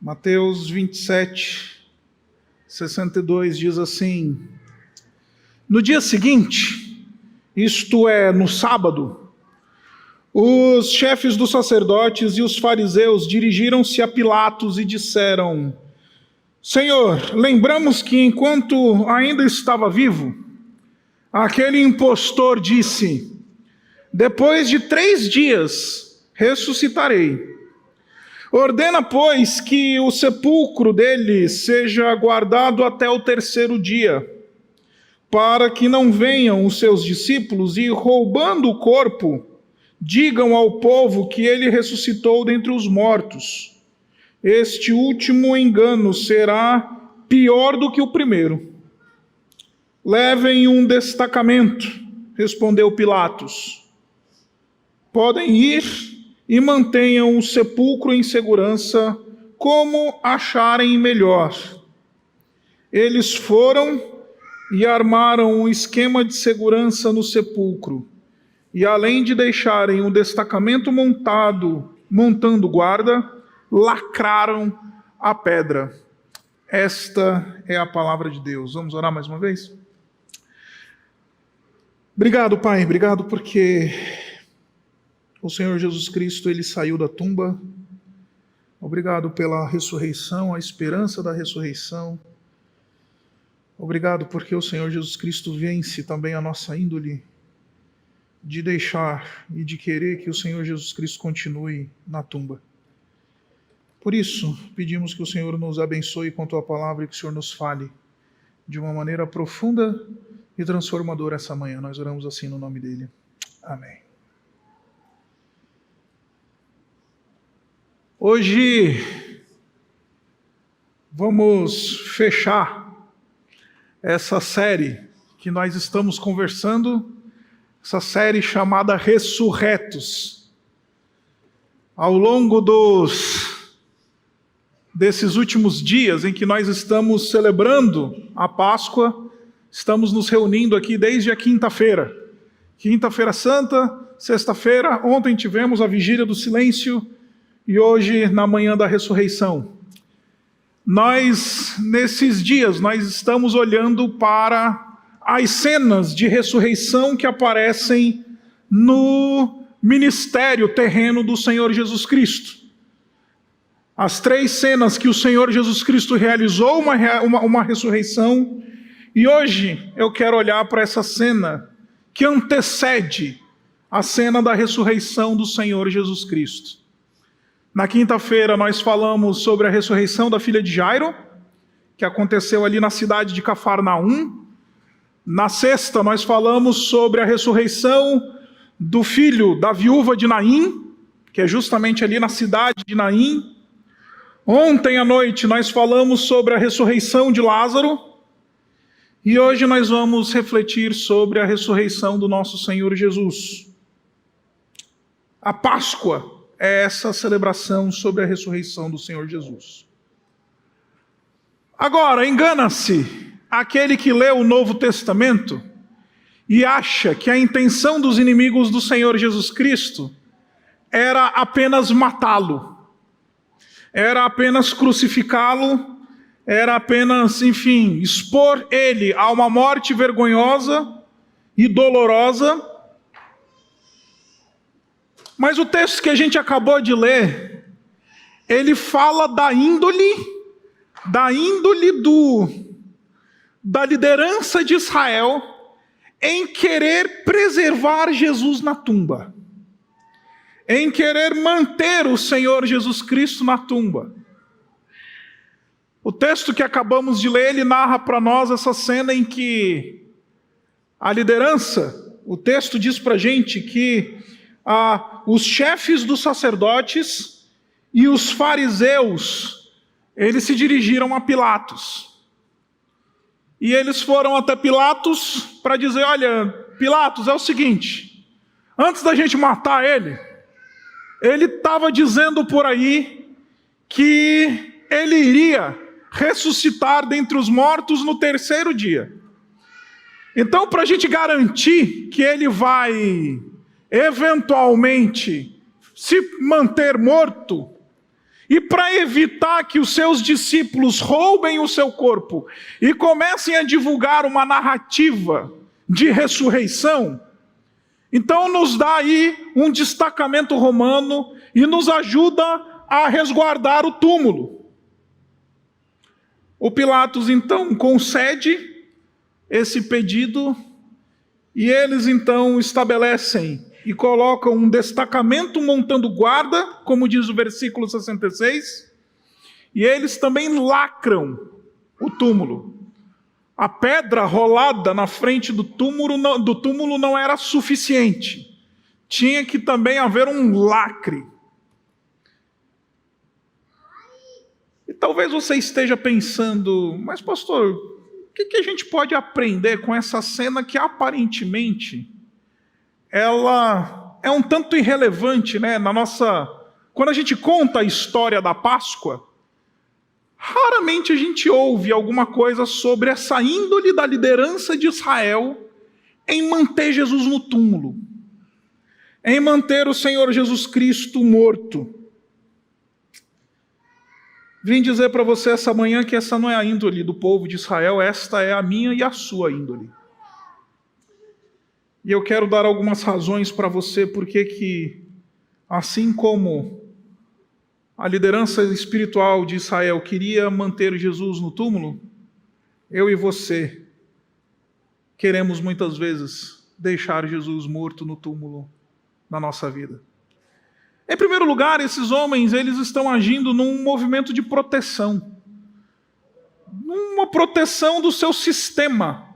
Mateus 27, 62 diz assim: no dia seguinte, isto é, no sábado, os chefes dos sacerdotes e os fariseus dirigiram-se a Pilatos e disseram: Senhor, lembramos que enquanto ainda estava vivo, aquele impostor disse: depois de 3 dias ressuscitarei. Ordena, pois, que o sepulcro dele seja guardado até o 3º dia, para que não venham os seus discípulos e, roubando o corpo, digam ao povo que ele ressuscitou dentre os mortos. Este último engano será pior do que o primeiro. Levem um destacamento, respondeu Pilatos. Podem ir e mantenham o sepulcro em segurança como acharem melhor. Eles foram e armaram um esquema de segurança no sepulcro. E além de deixarem um destacamento montando guarda, lacraram a pedra. Esta é a palavra de Deus. Vamos orar mais uma vez? Obrigado, Pai, obrigado porque o Senhor Jesus Cristo, Ele saiu da tumba. Obrigado pela ressurreição, a esperança da ressurreição. Obrigado porque o Senhor Jesus Cristo vence também a nossa índole de deixar e de querer que o Senhor Jesus Cristo continue na tumba. Por isso, pedimos que o Senhor nos abençoe com a Tua palavra e que o Senhor nos fale de uma maneira profunda e transformadora essa manhã. Nós oramos assim no nome dEle. Amém. Hoje vamos fechar essa série que nós estamos conversando, essa série chamada Ressurretos. Ao longo desses últimos dias em que nós estamos celebrando a Páscoa, estamos nos reunindo aqui desde a quinta-feira. Quinta-feira Santa, sexta-feira, ontem tivemos a Vigília do Silêncio, e hoje, na manhã da ressurreição, nesses dias, nós estamos olhando para as cenas de ressurreição que aparecem no ministério terreno do Senhor Jesus Cristo. As 3 cenas que o Senhor Jesus Cristo realizou uma ressurreição, e hoje eu quero olhar para essa cena que antecede a cena da ressurreição do Senhor Jesus Cristo. Na quinta-feira nós falamos sobre a ressurreição da filha de Jairo, que aconteceu ali na cidade de Cafarnaum. Na sexta nós falamos sobre a ressurreição do filho da viúva de Naim, que é justamente ali na cidade de Naim. Ontem à noite nós falamos sobre a ressurreição de Lázaro. E hoje nós vamos refletir sobre a ressurreição do nosso Senhor Jesus. A Páscoa é essa celebração sobre a ressurreição do Senhor Jesus. Agora, engana-se aquele que lê o Novo Testamento e acha que a intenção dos inimigos do Senhor Jesus Cristo era apenas matá-lo, era apenas crucificá-lo, era apenas, enfim, expor ele a uma morte vergonhosa e dolorosa. Mas o texto que a gente acabou de ler, ele fala da índole da liderança de Israel em querer preservar Jesus na tumba, em querer manter o Senhor Jesus Cristo na tumba. O texto que acabamos de ler, ele narra para nós essa cena em que a liderança, o texto diz para a gente que os chefes dos sacerdotes e os fariseus, eles se dirigiram a Pilatos. E eles foram até Pilatos para dizer: olha, Pilatos, é o seguinte, antes da gente matar ele estava dizendo por aí que ele iria ressuscitar dentre os mortos no 3º dia. Então, para a gente garantir que ele vai eventualmente se manter morto, E para evitar que os seus discípulos roubem o seu corpo e comecem a divulgar uma narrativa de ressurreição, então nos dá aí um destacamento romano e nos ajuda a resguardar o túmulo. O Pilatos então concede esse pedido e eles então estabelecem e colocam um destacamento montando guarda, como diz o versículo 66, e eles também lacram o túmulo. A pedra rolada na frente do túmulo não era suficiente. Tinha que também haver um lacre. E talvez você esteja pensando, mas pastor, o que a gente pode aprender com essa cena que aparentemente ela é um tanto irrelevante, né? Quando a gente conta a história da Páscoa, raramente a gente ouve alguma coisa sobre essa índole da liderança de Israel em manter Jesus no túmulo, em manter o Senhor Jesus Cristo morto. Vim dizer para você essa manhã que essa não é a índole do povo de Israel, esta é a minha e a sua índole. E eu quero dar algumas razões para você porque que, assim como a liderança espiritual de Israel queria manter Jesus no túmulo, eu e você queremos muitas vezes deixar Jesus morto no túmulo na nossa vida. Em primeiro lugar, esses homens, eles estão agindo num movimento de proteção. Uma proteção do seu sistema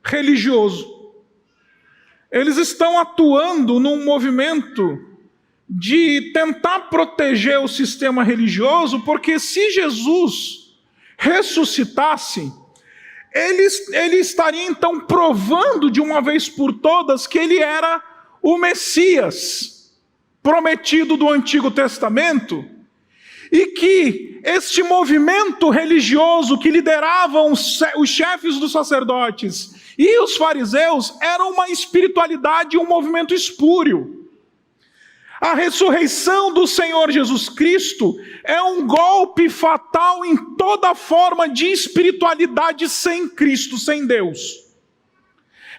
religioso. Eles estão atuando num movimento de tentar proteger o sistema religioso, porque se Jesus ressuscitasse, ele estaria então provando de uma vez por todas que ele era o Messias prometido do Antigo Testamento, e que este movimento religioso que lideravam os chefes dos sacerdotes e os fariseus era uma espiritualidade e um movimento espúrio. A ressurreição do Senhor Jesus Cristo é um golpe fatal em toda forma de espiritualidade sem Cristo, sem Deus.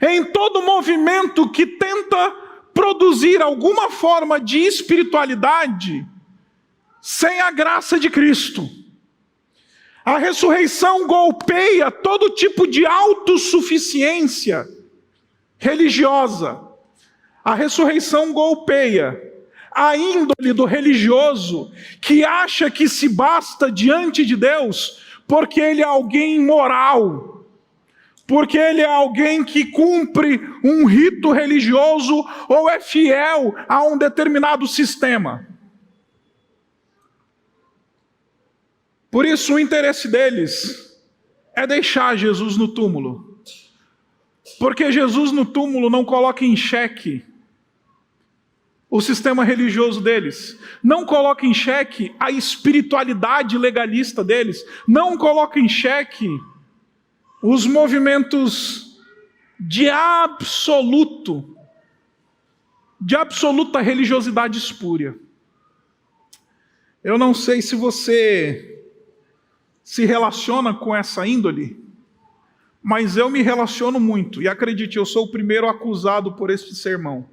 Em todo movimento que tenta produzir alguma forma de espiritualidade sem a graça de Cristo. A ressurreição golpeia todo tipo de autossuficiência religiosa. A ressurreição golpeia a índole do religioso que acha que se basta diante de Deus porque ele é alguém moral, porque ele é alguém que cumpre um rito religioso ou é fiel a um determinado sistema. Por isso o interesse deles é deixar Jesus no túmulo, porque Jesus no túmulo não coloca em xeque o sistema religioso deles, não coloca em xeque a espiritualidade legalista deles, não coloca em xeque os movimentos de absoluta religiosidade espúria. Eu não sei se você se relaciona com essa índole, mas eu me relaciono muito, e acredite, eu sou o primeiro acusado por este sermão.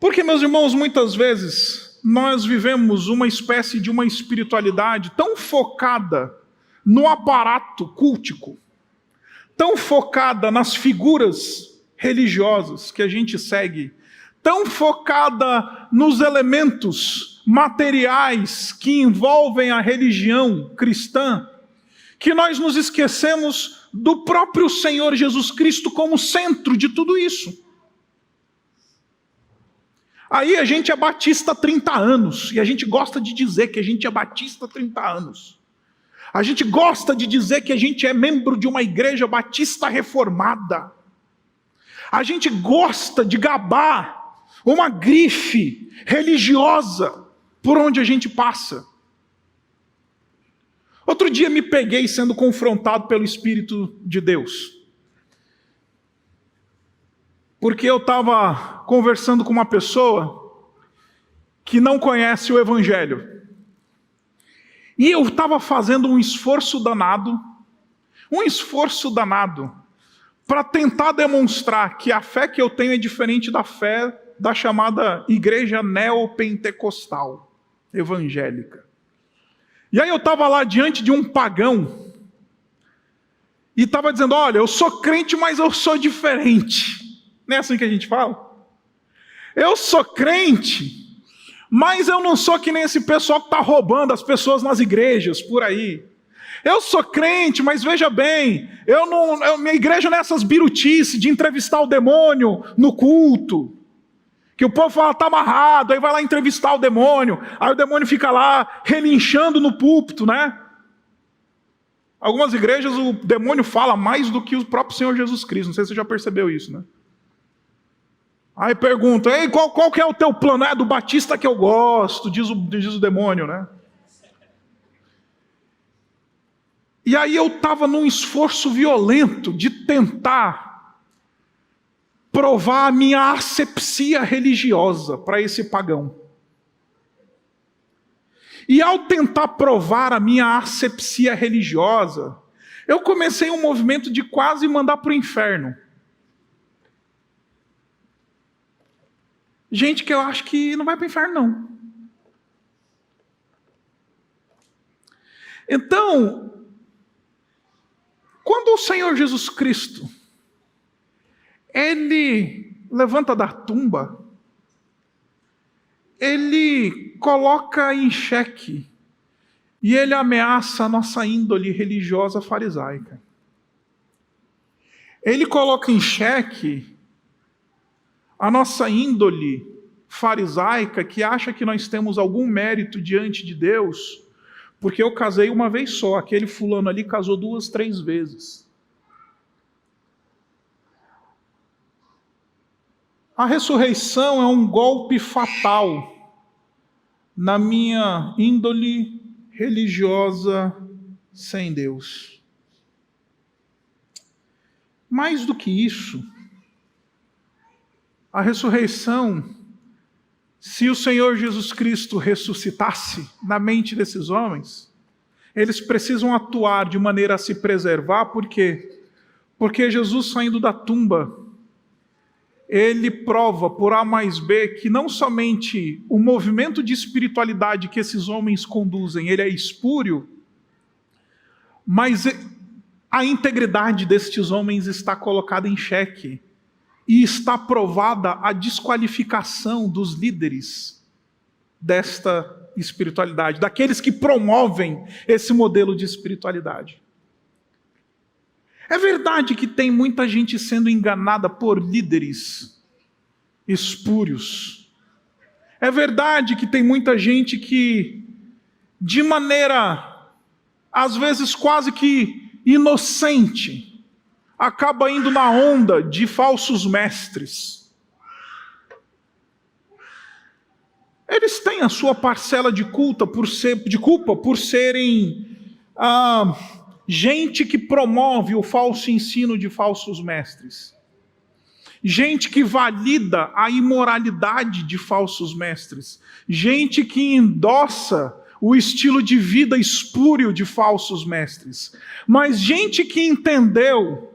Porque, meus irmãos, muitas vezes nós vivemos uma espécie de uma espiritualidade tão focada no aparato cultico, tão focada nas figuras religiosas que a gente segue, tão focada nos elementos materiais que envolvem a religião cristã, que nós nos esquecemos do próprio Senhor Jesus Cristo como centro de tudo isso. Aí a gente é batista há 30 anos, e a gente gosta de dizer que a gente é batista há 30 anos. A gente gosta de dizer que a gente é membro de uma igreja batista reformada. A gente gosta de gabar uma grife religiosa por onde a gente passa. Outro dia me peguei sendo confrontado pelo Espírito de Deus. Porque eu estava conversando com uma pessoa que não conhece o Evangelho. E eu estava fazendo um esforço danado para tentar demonstrar que a fé que eu tenho é diferente da fé da chamada igreja neopentecostal, evangélica. E aí eu estava lá diante de um pagão, e estava dizendo, olha, eu sou crente, mas eu sou diferente. Não é assim que a gente fala? Eu sou crente, mas eu não sou que nem esse pessoal que está roubando as pessoas nas igrejas, por aí. Eu sou crente, mas veja bem, minha igreja não é essas birutices de entrevistar o demônio no culto. Que o povo fala, está amarrado, aí vai lá entrevistar o demônio, aí o demônio fica lá relinchando no púlpito, né? Algumas igrejas o demônio fala mais do que o próprio Senhor Jesus Cristo, não sei se você já percebeu isso, né? Aí pergunta, ei, qual que é o teu plano? É do Batista que eu gosto, diz o demônio, né? E aí eu estava num esforço violento de tentar provar a minha asepsia religiosa para esse pagão. E ao tentar provar a minha asepsia religiosa, eu comecei um movimento de quase mandar para o inferno. Gente que eu acho que não vai para o inferno, não. Então, quando o Senhor Jesus Cristo, Ele levanta da tumba, Ele coloca em xeque e Ele ameaça a nossa índole religiosa farisaica. Ele coloca em xeque a nossa índole farisaica que acha que nós temos algum mérito diante de Deus porque eu casei uma vez só, aquele fulano ali casou 2, 3 vezes. A ressurreição é um golpe fatal na minha índole religiosa sem Deus. Mais do que isso, a ressurreição, se o Senhor Jesus Cristo ressuscitasse na mente desses homens, eles precisam atuar de maneira a se preservar, por quê? Porque Jesus saindo da tumba, ele prova por A mais B que não somente o movimento de espiritualidade que esses homens conduzem, ele é espúrio, mas a integridade destes homens está colocada em xeque. E está provada a desqualificação dos líderes desta espiritualidade, daqueles que promovem esse modelo de espiritualidade. É verdade que tem muita gente sendo enganada por líderes espúrios. É verdade que tem muita gente que, de maneira, às vezes quase que inocente, acaba indo na onda de falsos mestres. Eles têm a sua parcela de culpa por serem gente que promove o falso ensino de falsos mestres. Gente que valida a imoralidade de falsos mestres. Gente que endossa o estilo de vida espúrio de falsos mestres. Mas gente que entendeu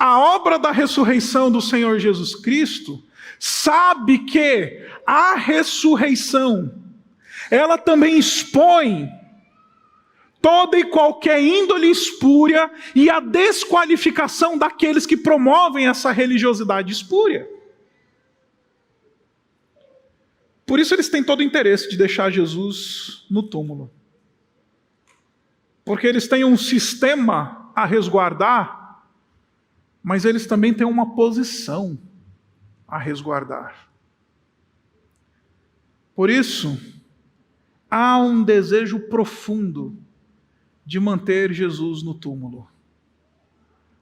a obra da ressurreição do Senhor Jesus Cristo, sabe que a ressurreição, ela também expõe toda e qualquer índole espúria e a desqualificação daqueles que promovem essa religiosidade espúria. Por isso eles têm todo o interesse de deixar Jesus no túmulo. Porque eles têm um sistema a resguardar, mas eles também têm uma posição a resguardar. Por isso, há um desejo profundo de manter Jesus no túmulo.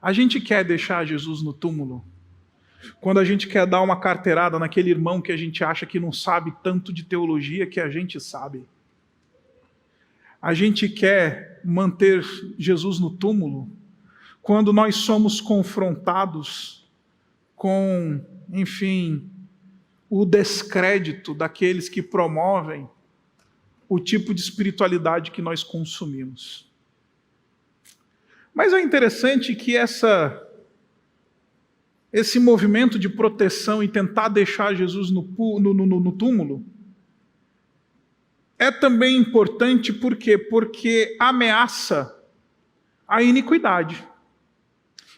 A gente quer deixar Jesus no túmulo quando a gente quer dar uma carteirada naquele irmão que a gente acha que não sabe tanto de teologia que a gente sabe. A gente quer manter Jesus no túmulo quando nós somos confrontados com, enfim, o descrédito daqueles que promovem o tipo de espiritualidade que nós consumimos. Mas é interessante que esse movimento de proteção e tentar deixar Jesus no túmulo é também importante, por quê? Porque ameaça a iniquidade.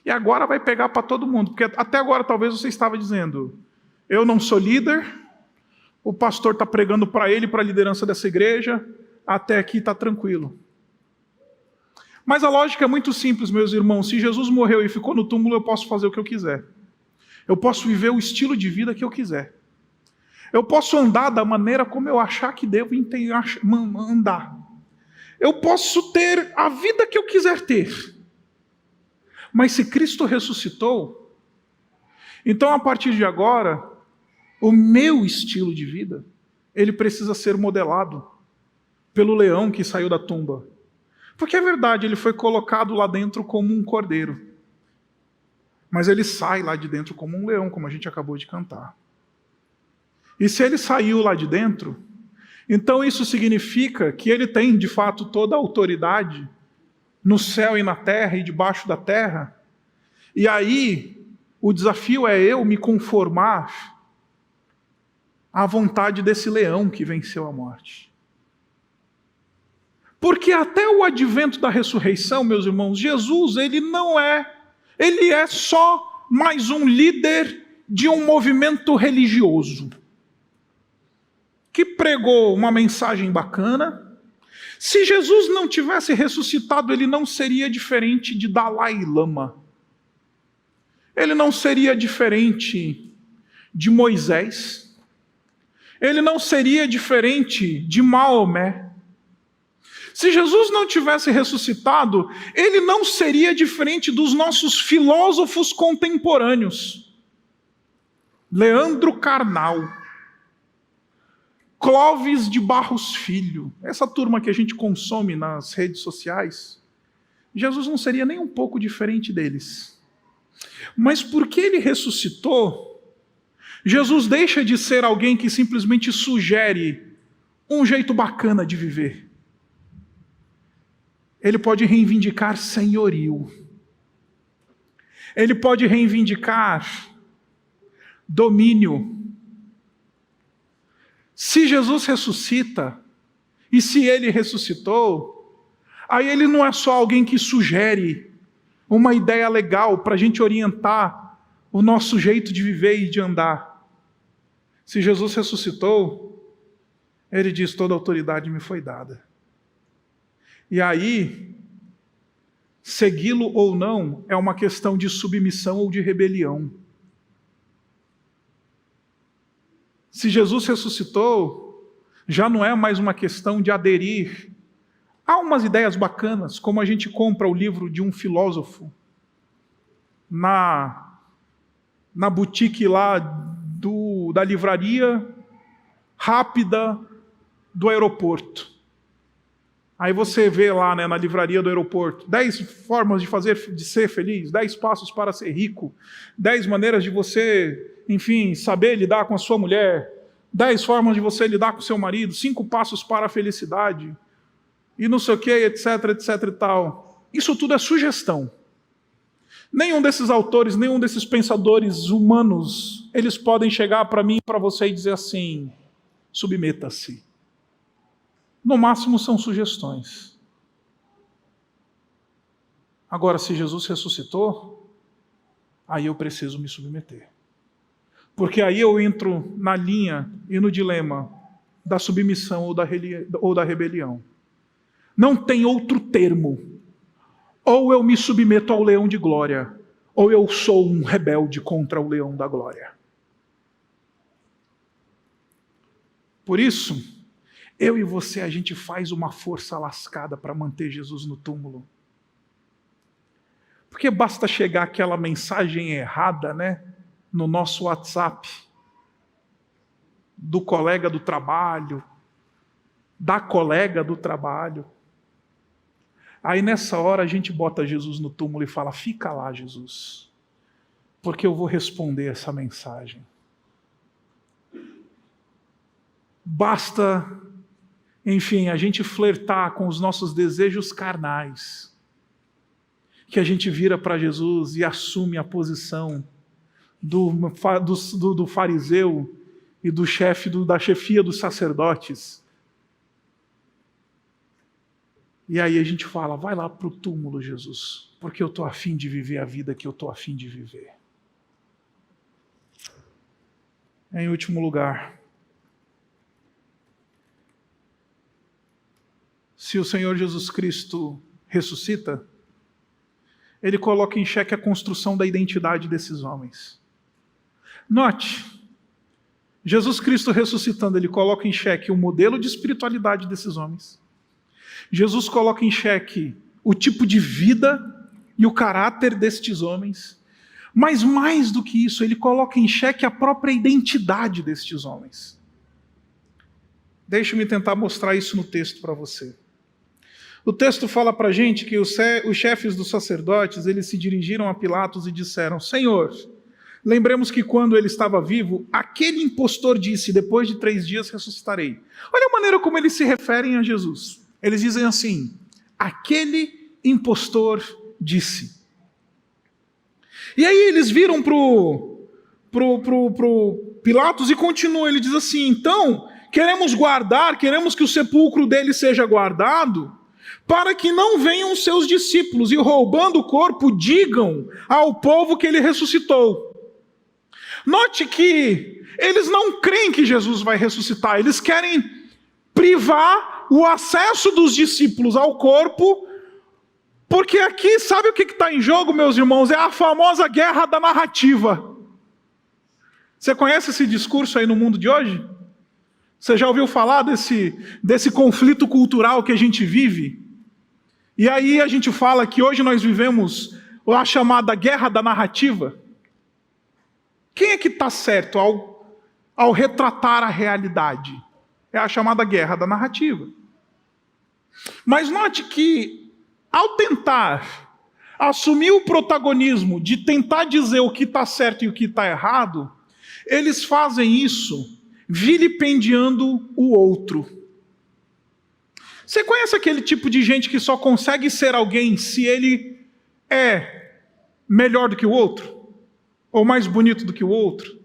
E agora vai pegar para todo mundo, porque até agora talvez você estava dizendo, eu não sou líder, o pastor está pregando para ele, para a liderança dessa igreja, até aqui está tranquilo. Mas a lógica é muito simples, meus irmãos, se Jesus morreu e ficou no túmulo, eu posso fazer o que eu quiser. Eu posso viver o estilo de vida que eu quiser. Eu posso andar da maneira como eu achar que devo andar. Eu posso ter a vida que eu quiser ter. Mas se Cristo ressuscitou, então a partir de agora, o meu estilo de vida, ele precisa ser modelado pelo leão que saiu da tumba. Porque é verdade, ele foi colocado lá dentro como um cordeiro. Mas ele sai lá de dentro como um leão, como a gente acabou de cantar. E se ele saiu lá de dentro, então isso significa que ele tem, de fato, toda a autoridade no céu e na terra e debaixo da terra. E aí, o desafio é eu me conformar à vontade desse leão que venceu a morte. Porque até o advento da ressurreição, meus irmãos, Jesus, ele é só mais um líder de um movimento religioso que pregou uma mensagem bacana. Se Jesus não tivesse ressuscitado, ele não seria diferente de Dalai Lama. Ele não seria diferente de Moisés. Ele não seria diferente de Maomé. Se Jesus não tivesse ressuscitado, ele não seria diferente dos nossos filósofos contemporâneos. Leandro Carnal, Clóvis de Barros Filho, essa turma que a gente consome nas redes sociais, Jesus não seria nem um pouco diferente deles. Mas porque ele ressuscitou, Jesus deixa de ser alguém que simplesmente sugere um jeito bacana de viver. Ele pode reivindicar senhorio. Ele pode reivindicar domínio. Se Jesus ressuscita, e se ele ressuscitou, aí ele não é só alguém que sugere uma ideia legal para a gente orientar o nosso jeito de viver e de andar. Se Jesus ressuscitou, ele diz, toda autoridade me foi dada. E aí, segui-lo ou não é uma questão de submissão ou de rebelião. Se Jesus ressuscitou, já não é mais uma questão de aderir a umas ideias bacanas, como a gente compra o livro de um filósofo na boutique lá da livraria rápida do aeroporto. Aí você vê lá, né, na livraria do aeroporto, 10 formas de ser feliz, 10 passos para ser rico, 10 maneiras de você, enfim, saber lidar com a sua mulher, 10 formas de você lidar com o seu marido, 5 passos para a felicidade, e não sei o que, etc, etc e tal. Isso tudo é sugestão. Nenhum desses autores, nenhum desses pensadores humanos, eles podem chegar para mim e para você e dizer assim, submeta-se. No máximo são sugestões. Agora, se Jesus ressuscitou, aí eu preciso me submeter. Porque aí eu entro na linha e no dilema da submissão ou da rebelião. Não tem outro termo. Ou eu me submeto ao leão de glória, ou eu sou um rebelde contra o leão da glória. Por isso, eu e você, a gente faz uma força lascada para manter Jesus no túmulo. Porque basta chegar aquela mensagem errada, né, no nosso WhatsApp, do colega do trabalho, da colega do trabalho. Aí nessa hora a gente bota Jesus no túmulo e fala, fica lá, Jesus, porque eu vou responder essa mensagem. Basta, enfim, a gente flertar com os nossos desejos carnais, que a gente vira para Jesus e assume a posição do fariseu e do chefe da chefia dos sacerdotes. E aí a gente fala, vai lá para o túmulo, Jesus, porque eu estou a fim de viver a vida que eu estou a fim de viver. Em último lugar, se o Senhor Jesus Cristo ressuscita, Ele coloca em xeque a construção da identidade desses homens. Note, Jesus Cristo ressuscitando, Ele coloca em xeque o modelo de espiritualidade desses homens. Jesus coloca em xeque o tipo de vida e o caráter destes homens. Mas mais do que isso, Ele coloca em xeque a própria identidade destes homens. Deixe-me tentar mostrar isso no texto para você. O texto fala para a gente que os chefes dos sacerdotes, eles se dirigiram a Pilatos e disseram, Senhor, lembremos que quando ele estava vivo, aquele impostor disse, depois de 3 dias ressuscitarei. Olha a maneira como eles se referem a Jesus. Eles dizem assim, aquele impostor disse. E aí eles viram pro Pilatos e continuam, ele diz assim, então, queremos que o sepulcro dele seja guardado, para que não venham os seus discípulos e roubando o corpo digam ao povo que ele ressuscitou. Note que eles não creem que Jesus vai ressuscitar, eles querem privar o acesso dos discípulos ao corpo, porque aqui, sabe o que está em jogo, meus irmãos? É a famosa guerra da narrativa. Você conhece esse discurso aí no mundo de hoje? Você já ouviu falar desse conflito cultural que a gente vive? E aí a gente fala que hoje nós vivemos a chamada guerra da narrativa. Quem é que está certo ao retratar a realidade? É a chamada guerra da narrativa. Mas note que, ao tentar assumir o protagonismo de tentar dizer o que está certo e o que está errado, eles fazem isso vilipendiando o outro. Você conhece aquele tipo de gente que só consegue ser alguém se ele é melhor do que o outro? Ou mais bonito do que o outro?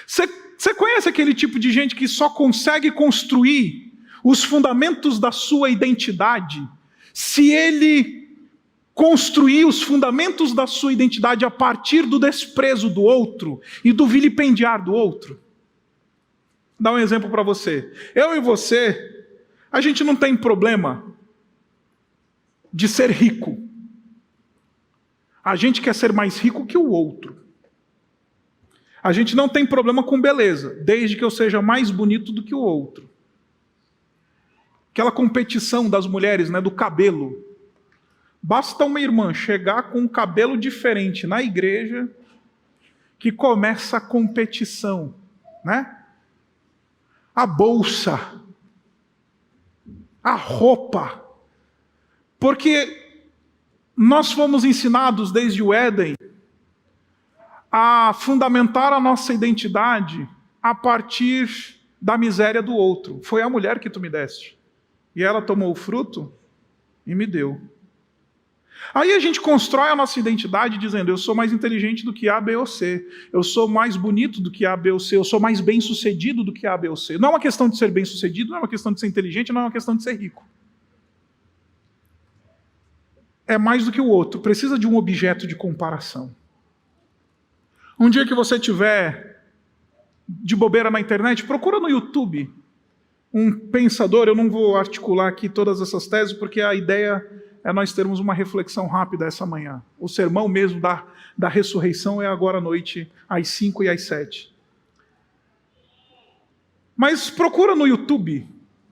Você conhece aquele tipo de gente que só consegue construir os fundamentos da sua identidade se ele construir os fundamentos da sua identidade a partir do desprezo do outro e do vilipendiar do outro? Vou dar um exemplo para você. Eu e você, a gente não tem problema de ser rico. A gente quer ser mais rico que o outro. A gente não tem problema com beleza, desde que eu seja mais bonito do que o outro. Aquela competição das mulheres, né, do cabelo. Basta uma irmã chegar com um cabelo diferente na igreja que começa a competição, né? A bolsa, a roupa. Porque nós fomos ensinados desde o Éden a fundamentar a nossa identidade a partir da miséria do outro. Foi a mulher que tu me deste. E ela tomou o fruto e me deu. Aí a gente constrói a nossa identidade dizendo, eu sou mais inteligente do que A, B ou C. Eu sou mais bonito do que A, B ou C. Eu sou mais bem-sucedido do que A, B ou C. Não é uma questão de ser bem-sucedido, não é uma questão de ser inteligente, não é uma questão de ser rico. É mais do que o outro. Precisa de um objeto de comparação. Um dia que você tiver de bobeira na internet, procura no YouTube um pensador. Eu não vou articular aqui todas essas teses, porque a ideia é nós termos uma reflexão rápida essa manhã. O sermão mesmo da ressurreição é agora à noite, às 5 e às 7. Mas procura no YouTube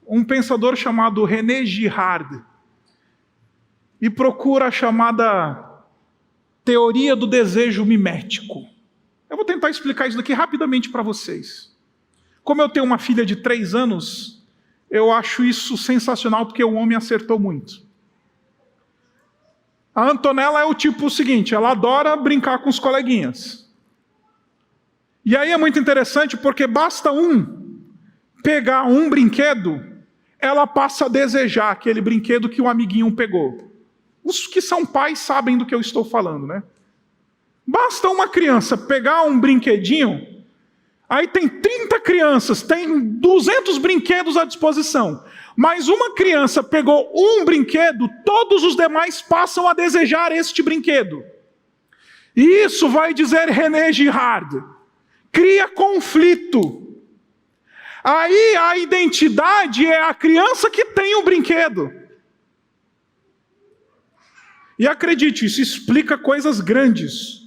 um pensador chamado René Girard e procura a chamada teoria do desejo mimético. Eu vou tentar explicar isso daqui rapidamente para vocês. Como eu tenho uma filha de 3 anos, eu acho isso sensacional porque o homem acertou muito. A Antonella é o tipo seguinte, ela adora brincar com os coleguinhas. E aí é muito interessante porque basta um pegar um brinquedo, ela passa a desejar aquele brinquedo que o amiguinho pegou. Os que são pais sabem do que eu estou falando, né? Basta uma criança pegar um brinquedinho, aí tem 30 crianças, tem 200 brinquedos à disposição. Mas uma criança pegou um brinquedo, todos os demais passam a desejar este brinquedo. E isso, vai dizer René Girard, cria conflito. Aí a identidade é a criança que tem o brinquedo. E acredite, isso explica coisas grandes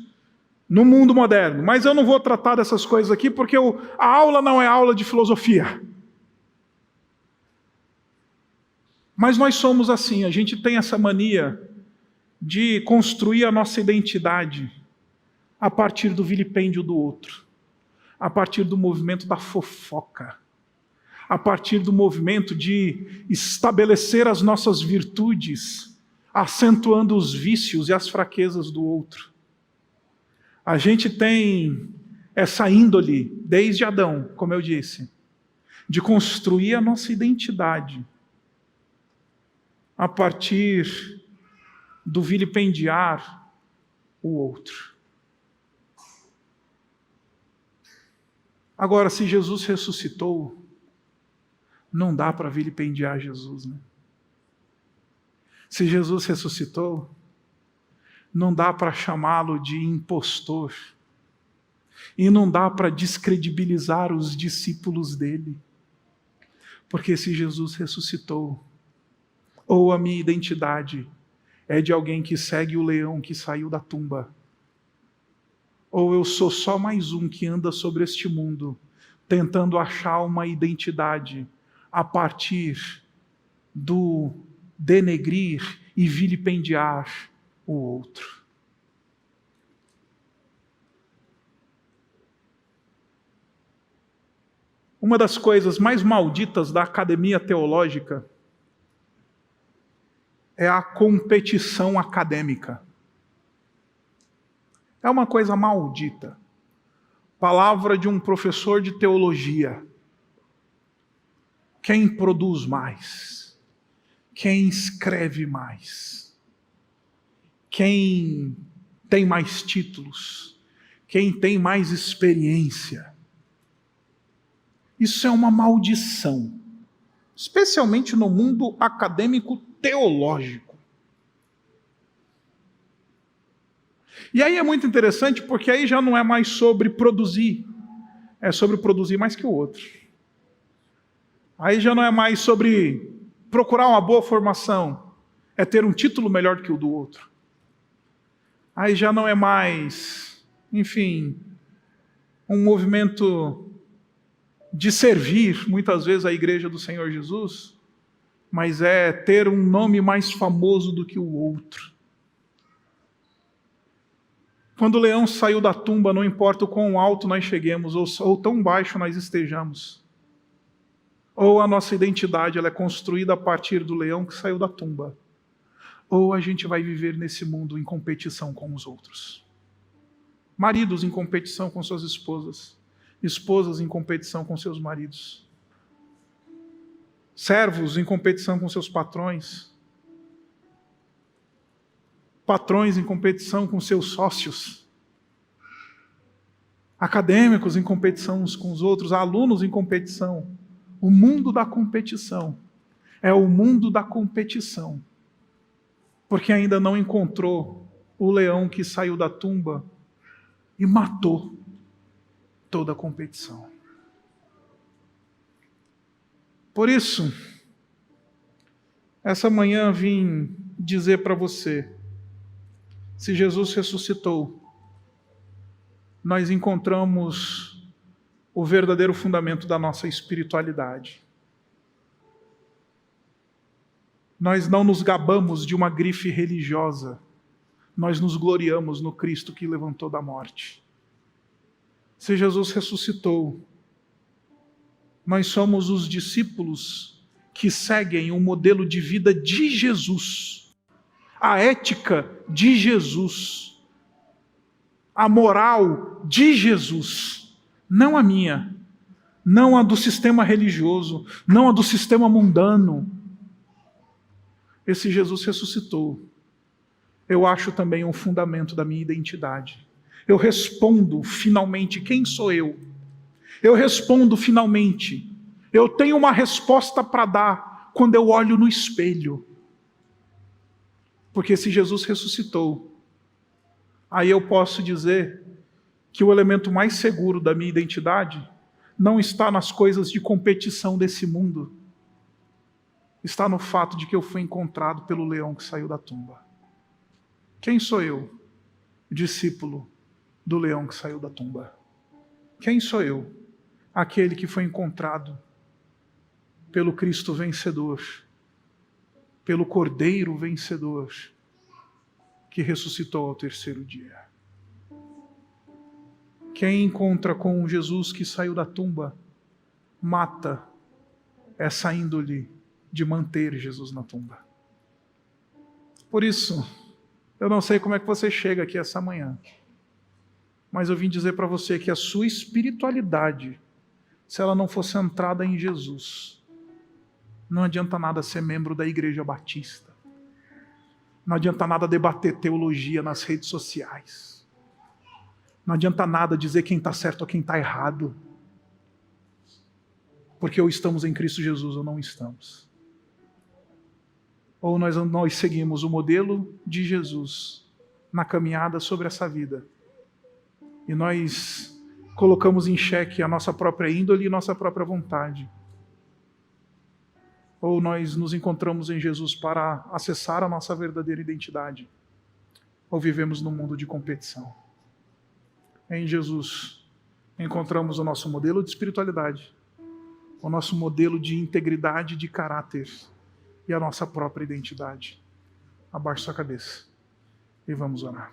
no mundo moderno. Mas eu não vou tratar dessas coisas aqui, porque a aula não é aula de filosofia. Mas nós somos assim, a gente tem essa mania de construir a nossa identidade a partir do vilipêndio do outro, a partir do movimento da fofoca, a partir do movimento de estabelecer as nossas virtudes, acentuando os vícios e as fraquezas do outro. A gente tem essa índole, desde Adão, como eu disse, de construir a nossa identidade a partir do vilipendiar o outro. Agora, se Jesus ressuscitou, não dá para vilipendiar Jesus, né? Se Jesus ressuscitou, não dá para chamá-lo de impostor. E não dá para descredibilizar os discípulos dele. Porque se Jesus ressuscitou, ou a minha identidade é de alguém que segue o leão que saiu da tumba, ou eu sou só mais um que anda sobre este mundo, tentando achar uma identidade a partir do denegrir e vilipendiar o outro. Uma das coisas mais malditas da academia teológica é a competição acadêmica. É uma coisa maldita. Palavra de um professor de teologia. Quem produz mais? Quem escreve mais? Quem tem mais títulos? Quem tem mais experiência? Isso é uma maldição, especialmente no mundo acadêmico teológico. E aí é muito interessante, porque aí já não é mais sobre produzir, é sobre produzir mais que o outro. Aí já não é mais sobre procurar uma boa formação, é ter um título melhor do que o do outro. Aí já não é mais, enfim, um movimento de servir, muitas vezes, a igreja do Senhor Jesus, mas é ter um nome mais famoso do que o outro. Quando o leão saiu da tumba, não importa o quão alto nós cheguemos, ou tão baixo nós estejamos, ou a nossa identidade ela é construída a partir do leão que saiu da tumba, ou a gente vai viver nesse mundo em competição com os outros. Maridos em competição com suas esposas, esposas em competição com seus maridos, servos em competição com seus patrões, patrões em competição com seus sócios, acadêmicos em competição uns com os outros, alunos em competição. O mundo da competição é o mundo da competição, porque ainda não encontrou o leão que saiu da tumba e matou toda a competição. Por isso, essa manhã vim dizer para você, se Jesus ressuscitou, nós encontramos o verdadeiro fundamento da nossa espiritualidade. Nós não nos gabamos de uma grife religiosa, nós nos gloriamos no Cristo que levantou da morte. Se Jesus ressuscitou, nós somos os discípulos que seguem o modelo de vida de Jesus, a ética de Jesus, a moral de Jesus, não a minha, não a do sistema religioso, não a do sistema mundano. Esse Jesus ressuscitou. Eu acho também um fundamento da minha identidade. Eu respondo finalmente quem sou eu. Eu respondo finalmente. Eu tenho uma resposta para dar quando eu olho no espelho. Porque se Jesus ressuscitou, aí eu posso dizer que o elemento mais seguro da minha identidade não está nas coisas de competição desse mundo. Está no fato de que eu fui encontrado pelo leão que saiu da tumba. Quem sou eu? Discípulo do leão que saiu da tumba. Quem sou eu? Aquele que foi encontrado pelo Cristo vencedor, pelo Cordeiro vencedor, que ressuscitou ao terceiro dia. Quem encontra com Jesus que saiu da tumba, mata essa índole de manter Jesus na tumba. Por isso, eu não sei como é que você chega aqui essa manhã, mas eu vim dizer para você que a sua espiritualidade, se ela não for centrada em Jesus, não adianta nada ser membro da Igreja Batista. Não adianta nada debater teologia nas redes sociais. Não adianta nada dizer quem está certo ou quem está errado. Porque ou estamos em Cristo Jesus ou não estamos. Ou nós seguimos o modelo de Jesus na caminhada sobre essa vida. E nós colocamos em xeque a nossa própria índole e nossa própria vontade. Ou nós nos encontramos em Jesus para acessar a nossa verdadeira identidade. Ou vivemos num mundo de competição. Em Jesus, encontramos o nosso modelo de espiritualidade, o nosso modelo de integridade de caráter e a nossa própria identidade. Abaixe sua cabeça e vamos orar.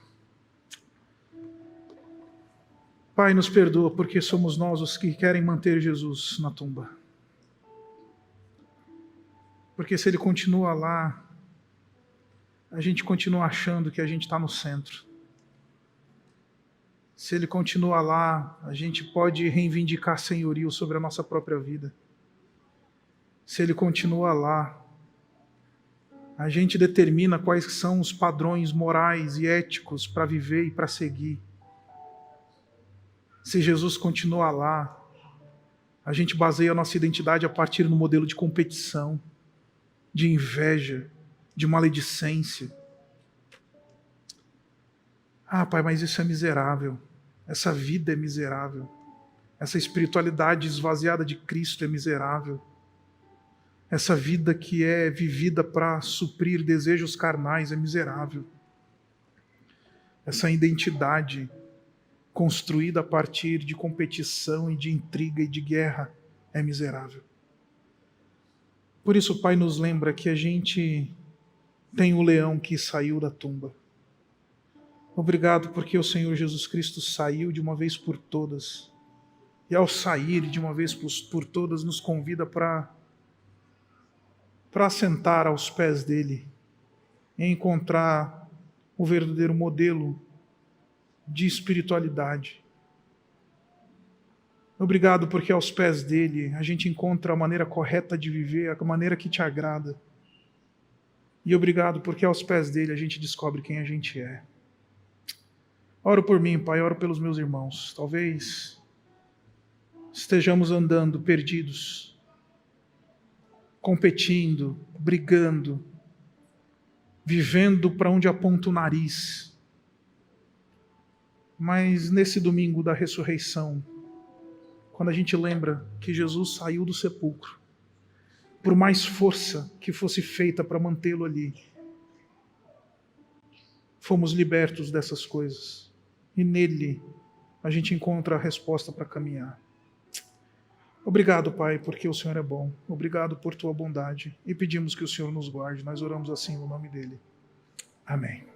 Pai, nos perdoa porque somos nós os que querem manter Jesus na tumba. Porque se ele continua lá, a gente continua achando que a gente está no centro. Se ele continua lá, a gente pode reivindicar senhorio sobre a nossa própria vida. Se ele continua lá, a gente determina quais são os padrões morais e éticos para viver e para seguir. Se Jesus continua lá, a gente baseia a nossa identidade a partir do modelo de competição, de inveja, de maledicência. Ah, Pai, mas isso é miserável. Essa vida é miserável. Essa espiritualidade esvaziada de Cristo é miserável. Essa vida que é vivida para suprir desejos carnais é miserável. Essa identidade construída a partir de competição e de intriga e de guerra é miserável. Por isso, Pai, nos lembra que a gente tem o leão que saiu da tumba. Obrigado porque o Senhor Jesus Cristo saiu de uma vez por todas. E ao sair de uma vez por todas, nos convida para sentar aos pés dele e encontrar o verdadeiro modelo de espiritualidade. Obrigado porque aos pés dele a gente encontra a maneira correta de viver, a maneira que te agrada. E obrigado porque aos pés dele a gente descobre quem a gente é. Oro por mim, Pai, oro pelos meus irmãos. Talvez estejamos andando perdidos, competindo, brigando, vivendo para onde aponta o nariz. Mas nesse domingo da ressurreição, quando a gente lembra que Jesus saiu do sepulcro, por mais força que fosse feita para mantê-lo ali, fomos libertos dessas coisas. E nele a gente encontra a resposta para caminhar. Obrigado, Pai, porque o Senhor é bom. Obrigado por tua bondade. E pedimos que o Senhor nos guarde. Nós oramos assim no nome dele. Amém.